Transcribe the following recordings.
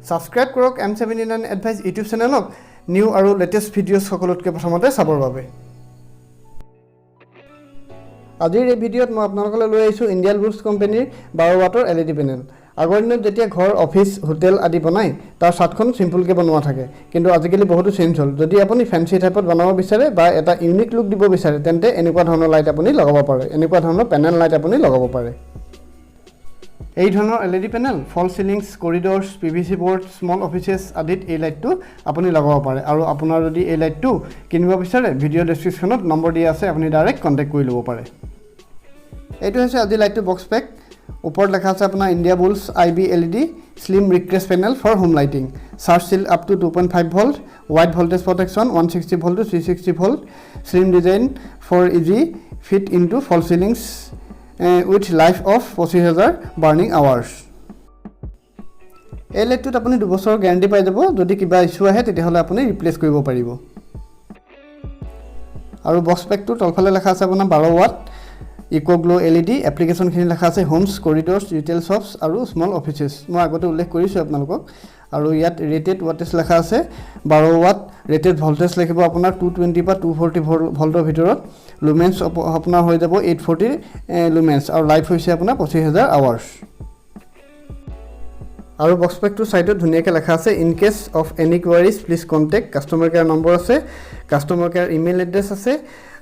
Subscribe কৰক M79 advice YouTube চেনেলক new আৰু latest videos সকলোতকৈ প্ৰথমতে চাবৰ বাবে। আজিৰ এই ভিডিঅ'ত মই আপোনালোকলৈ লৈ আহিছোঁ ইণ্ডিয়ান বুলছ কোম্পানীৰ 12 ৱাটৰ LED পেনেল। আগৰ দিনত যেতিয়া ঘৰ অফিচ হোটেল আদি বনায় তাৰ ছাদখন সিম্পলকৈ বনোৱা থাকে, কিন্তু আজিকালি বহুতো চেঞ্জ হ'ল। যদি আপুনি ফেন্সি টাইপত বনাব বিচাৰে বা এটা ইউনিক লুক দিব বিচাৰে তেন্তে এনেকুৱা ধৰণৰ লাইট আপুনি লগাব পাৰে, এনেকুৱা ধৰণৰ পেনেল লাইট আপুনি লগাব পাৰে। এই ধৰণৰ LED পেনেল ফল সিলিংছ, কৰিডৰ্ছ, PVC বৰ্ড, স্মল অফিচেছ আদিত এই লাইটটো আপুনি লগাব পাৰে। আৰু আপোনাৰ যদি এই লাইটটো কিনিব বিচাৰে ভিডিঅ' ডেছক্ৰিপশ্যনত নম্বৰ দিয়া আছে, আপুনি ডাইৰেক্ট কণ্টেক্ট কৰি ল'ব পাৰে। এইটো হৈছে আজি লাইটটো বক্স পেক। ওপৰত লেখা আছে আপোনাৰ India bulbs IB LED slim recess panel for home lighting, surge shield up to 2.5 volt, wide voltage protection 160 volt to 360 volt, slim design for easy fit into false ceilings with life of 25,000 burning hours. এই লাইটটোত আপুনি 2 বছৰৰ guarantee পাই যাব। যদি কিবা issue আহে তেতিয়াহ'লে আপুনি ৰিপ্লেচ কৰিব পাৰিব। আৰু বক্স পেকটোৰ তলফালে লেখা আছে আপোনাৰ 12 ৱাট ইকো গ্লো LED। এপ্লিকেশ্যনখিনি লেখা আছে হোমছ, কৰিডৰ্ছ, ৰিটেইল শ্বপছ আৰু স্মল অফিচেছ। মই আগতে উল্লেখ কৰিছোঁ আপোনালোকক। আৰু ইয়াত ৰেটেড ৱাটেজ লেখা আছে 12 ৱাট। ৰেটেড ভল্টেজ লিখিব আপোনাৰ 220 পৰা 240 ভল্টৰ ভিতৰত। লুমেন্স আপোনাৰ হৈ যাব 840 লুমেন্স আৰু লাইফ হৈছে আপোনাৰ 25,000 আৱাৰ্ছ। আৰু বক্স পেকটোৰ ছাইডত ধুনীয়াকৈ লেখা আছে in case of any queries please contact. Customer care number আছে, কাষ্টমাৰ কেয়াৰ ইমেইল এড্ৰেছ আছে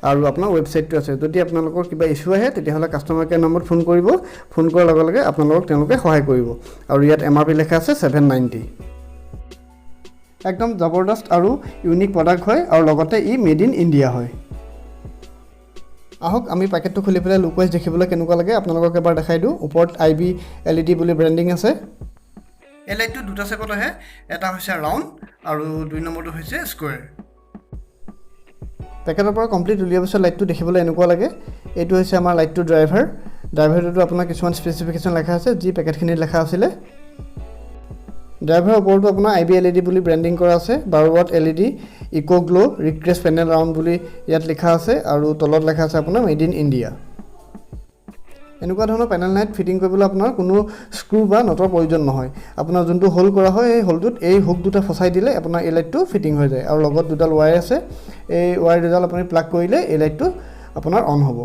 আৰু আপোনাৰ ৱেবছাইটটো আছে। যদি আপোনালোকৰ কিবা ইছ্যু আহে তেতিয়াহ'লে কাষ্টমাৰ কেয়াৰ নম্বৰত ফোন কৰিব। ফোন কৰাৰ লগে লগে আপোনালোকক তেওঁলোকে সহায় কৰিব। আৰু ইয়াত MRP লেখা আছে 790। একদম জবৰদস্ত আৰু ইউনিক প্ৰডাক্ট হয় আৰু লগতে ই মেড ইন ইণ্ডিয়া হয়। আহক আমি পেকেটটো খুলি পেলাই লুক ৱাইজ দেখিবলৈ কেনেকুৱা লাগে আপোনালোকক এবাৰ দেখাই দিওঁ। ওপৰত IB LED বুলি ব্ৰেণ্ডিং আছে। এই লাইটটো দুটা চেপত আহে, এটা হৈছে ৰাউণ্ড আৰু 2 নম্বৰটো হৈছে স্কুৱেৰ। পেকেটৰ পৰা কমপ্লিট উলিওৱাৰ পিছত লাইটটো দেখিবলৈ এনেকুৱা লাগে। এইটো হৈছে আমাৰ লাইটটো ড্ৰাইভাৰটো আপোনাৰ কিছুমান স্পেচিফিকেশ্যন লেখা আছে যি পেকেটখিনিত লেখা আছিলে। ড্ৰাইভাৰৰ ওপৰতো আপোনাৰ IB LED বুলি ব্ৰেণ্ডিং কৰা আছে। 12 watt LED eco glow recess panel round বুলি ইয়াত লিখা আছে আৰু তলত লেখা আছে আপোনাৰ মেড ইন ইণ্ডিয়া। এনেকুৱা ধৰণৰ পেনেল লাইট ফিটিং কৰিবলৈ আপোনাৰ কোনো স্ক্ৰু বা নটৰ প্ৰয়োজন নহয়। আপোনাৰ যোনটো হোল কৰা হয় সেই হোলটোত এই হুক দুটা ফচাই দিলে আপোনাৰ এই লাইটটো ফিটিং হৈ যায়। আৰু লগত দুডাল ৱায়াৰ আছে, এই ৱায়াৰ দুডাল আপুনি প্লাগ কৰিলে এই লাইটটো আপোনাৰ অন হ'ব।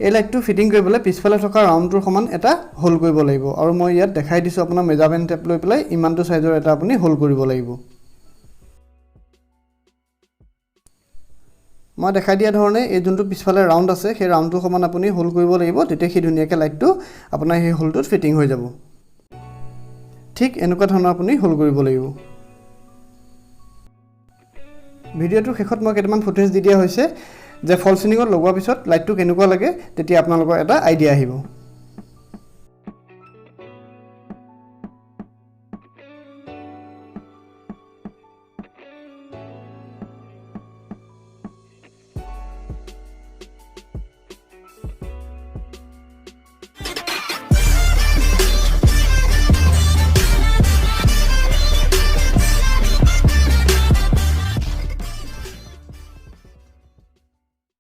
এই লাইটটো ফিটিং কৰিবলৈ পিছফালে থকা ৰাউণ্ডটোৰ সমান এটা হোল কৰিব লাগিব। আৰু মই ইয়াত দেখাই দিছোঁ আপোনাৰ মেজাৰমেণ্ট টেপ লৈ পেলাই ইমানটো চাইজৰ এটা আপুনি হোল কৰিব লাগিব। মই দেখাই দিয়া ধৰণে এই যোনটো পিছফালে ৰাউণ্ড আছে সেই ৰাউণ্ডটোৰ সমান আপুনি হোল কৰিব লাগিব, তেতিয়া সেই ধুনীয়াকৈ লাইটটো আপোনাৰ সেই হোলটোত ফিটিং হৈ যাব। ঠিক এনেকুৱা ধৰণৰ আপুনি হোল কৰিব লাগিব। ভিডিঅ'টোৰ শেষত মই কেইটামান ফুটেজ দি দিয়া হৈছে যে ফল চিলিঙত লগোৱাৰ পিছত লাইটটো কেনেকুৱা লাগে, তেতিয়া আপোনালোকৰ এটা আইডিয়া আহিব।